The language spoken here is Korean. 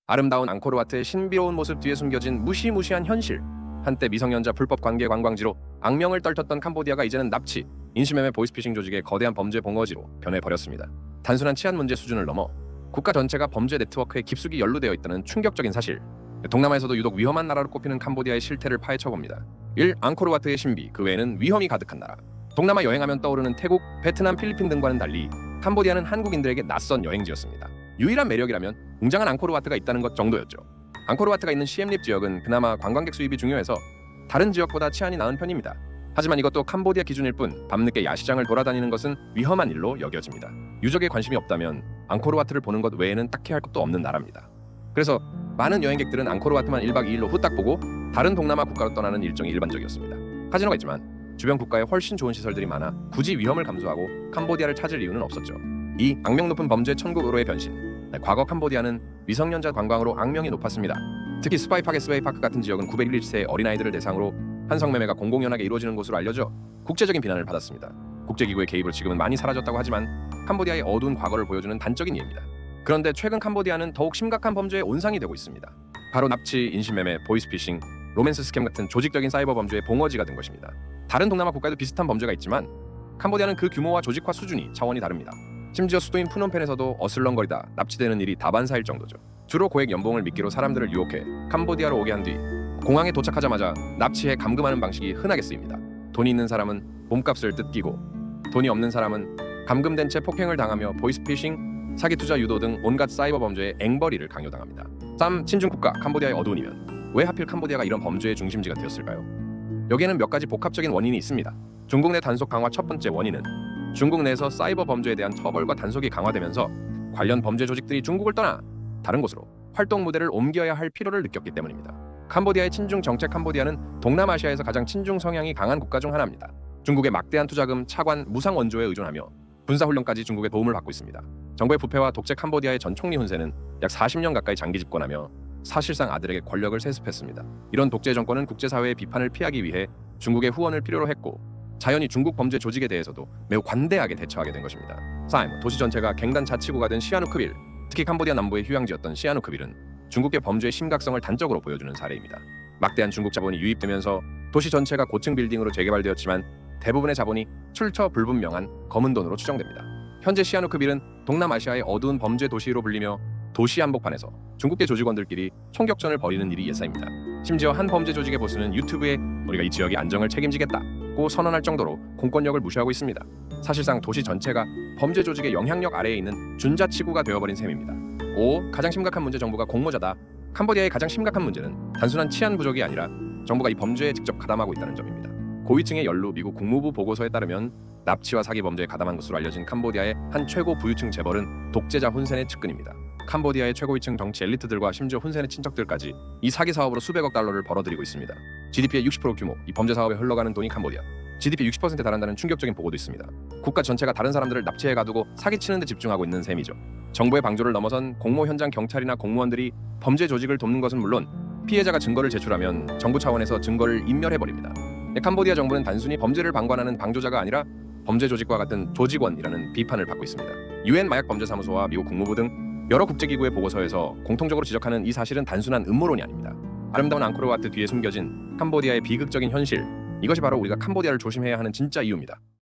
아름다운 앙코르와트의 신비로운 모습 뒤에 숨겨진 무시무시한 현실. 한때 미성년자 불법 관계 관광지로 악명을 떨쳤던 캄보디아가 이제는 납치, 인신매매 보이스피싱 조직의 거대한 범죄 봉어지로 변해버렸습니다. 단순한 치안 문제 수준을 넘어 국가 전체가 범죄 네트워크에 깊숙이 연루되어 있다는 충격적인 사실. 동남아에서도 유독 위험한 나라로 꼽히는 캄보디아의 실태를 파헤쳐봅니다. 1. 앙코르와트의 신비, 그 외에는 위험이 가득한 나라. 동남아 여행하면 떠오르는 태국, 베트남, 필리핀 등과는 달리 캄보디아는 한국인들에게 낯선 여행지였습니다. 유일한 매력이라면 웅장한 앙코르와트가 있다는 것 정도였죠. 앙코르와트가 있는 시엠립 지역은 그나마 관광객 수입이 중요해서 다른 지역보다 치안이 나은 편입니다. 하지만 이것도 캄보디아 기준일 뿐 밤늦게 야시장을 돌아다니는 것은 위험한 일로 여겨집니다. 유적에 관심이 없다면 앙코르와트를 보는 것 외에는 딱히 할 것도 없는 나라입니다. 그래서 많은 여행객들은 앙코르와트만 1박 2일로 후딱 보고 다른 동남아 국가로 떠나는 일정이 일반적이었습니다. 카지노가 있지만 주변 국가에 훨씬 좋은 시설들이 많아 굳이 위험을 감수하고 캄보디아를 찾을 이유는 없었죠. 2. 악명 높은 범죄 천국으로의 변신. 과거 캄보디아는 미성년자 관광으로 악명이 높았습니다. 특히 스바이파크 같은 지역은 901세 어린아이들을 대상으로 한성매매가 공공연하게 이루어지는 곳으로 알려져 국제적인 비난을 받았습니다. 국제기구의 개입으로 지금은 많이 사라졌다고 하지만 캄보디아의 어두운 과거를 보여주는 단적인 예입니다. 그런데 최근 캄보디아는 더욱 심각한 범죄의 온상이 되고 있습니다. 바로 납치, 인신매매, 보이스피싱, 로맨스 스캠 같은 조직적인 사이버 범죄의 봉어지가 된 것입니다. 다른 동남아 국가에도 비슷한 범죄가 있지만 캄보디아는 그 규모와 조직화 수준이 차원이 다릅니다. 심지어 수도인 푸놈펜에서도 어슬렁거리다 납치되는 일이 다반사일 정도죠. 주로 고액 연봉을 미끼로 사람들을 유혹해 캄보디아로 오게 한 뒤 공항에 도착하자마자 납치해 감금하는 방식이 흔하게 쓰입니다. 돈이 있는 사람은 몸값을 뜯기고 돈이 없는 사람은 감금된 채 폭행을 당하며 보이스피싱, 사기투자 유도 등 온갖 사이버 범죄의 앵벌이를 강요당합니다. 3. 친중 국가 캄보디아의 어두운 이면. 왜 하필 캄보디아가 이런 범죄의 중심지가 되었을까요? 여기에는 몇 가지 복합적인 원인이 있습니다. 중국 내 단속 강화 첫 번째 원인은 중국 내에서 사이버 범죄에 대한 처벌과 단속이 강화되면서 관련 범죄 조직들이 중국을 떠나 다른 곳으로 활동 무대를 옮겨야 할 필요를 느꼈기 때문입니다. 캄보디아의 친중 정책. 캄보디아는 동남아시아에서 가장 친중 성향이 강한 국가 중 하나입니다. 중국의 막대한 투자금, 차관, 무상 원조에 의존하며 군사훈련까지 중국의 도움을 받고 있습니다. 정부의 부패와 독재. 캄보디아의 전 총리 훈센은 약 40년 가까이 장기 집권하며 사실상 아들에게 권력을 세습했습니다. 이런 독재 정권은 국제사회의 비판을 피하기 위해 중국의 후원을 필요로 했고 자연히 중국 범죄 조직에 대해서도 매우 관대하게 대처하게 된 것입니다. 3. 도시 전체가 갱단 자치구가 된 시아누크빌. 특히 캄보디아 남부의 휴양지였던 시아누크빌은 중국의 범죄의 심각성을 단적으로 보여주는 사례입니다. 막대한 중국 자본이 유입되면서 도시 전체가 고층 빌딩으로 재개발되었지만 대부분의 자본이 출처 불분명한 검은 돈으로 추정됩니다. 현재 시아누크빌은 동남아시아의 어두운 범죄 도시로 불리며 도시 한복판에서 중국계 조직원들끼리 총격전을 벌이는 일이 예사입니다. 심지어 한 범죄 조직의 보스는 유튜브에 우리가 이 지역의 안정을 책임지겠다고 선언할 정도로 공권력을 무시하고 있습니다. 사실상 도시 전체가 범죄 조직의 영향력 아래에 있는 준자치구가 되어버린 셈입니다. 5. 가장 심각한 문제. 정부가 공모자다. 캄보디아의 가장 심각한 문제는 단순한 치안 부족이 아니라 정부가 이 범죄에 직접 가담하고 있다는 점입니다. 고위층의 연루. 미국 국무부 보고서에 따르면 납치와 사기 범죄에 가담한 것으로 알려진 캄보디아의 한 최고 부유층 재벌은 독재자 훈센의 측근입니다. 캄보디아의 최고위층 정치 엘리트들과 심지어 훈센의 친척들까지 이 사기 사업으로 수백억 달러를 벌어들이고 있습니다. GDP의 60% 규모. 이 범죄 사업에 흘러가는 돈이 캄보디아 GDP 60%에 달한다는 충격적인 보고도 있습니다. 국가 전체가 다른 사람들을 납치해 가두고 사기치는 데 집중하고 있는 셈이죠. 정부의 방조를 넘어선 공모 현장 경찰이나 공무원들이 범죄 조직을 돕는 것은 물론 피해자가 증거를 제출하면 정부 차원에서 증거를 인멸해버립니다. 캄보디아 정부는 단순히 범죄를 방관하는 방조자가 아니라 범죄 조직과 같은 조직원이라는 비판을 받고 있습니다. UN 마약범죄사무소와 미국 국무부 등 여러 국제기구의 보고서에서 공통적으로 지적하는 이 사실은 단순한 음모론이 아닙니다. 아름다운 앙코르와트 뒤에 숨겨진 캄보디아의 비극적인 현실, 이것이 바로 우리가 캄보디아를 조심해야 하는 진짜 이유입니다.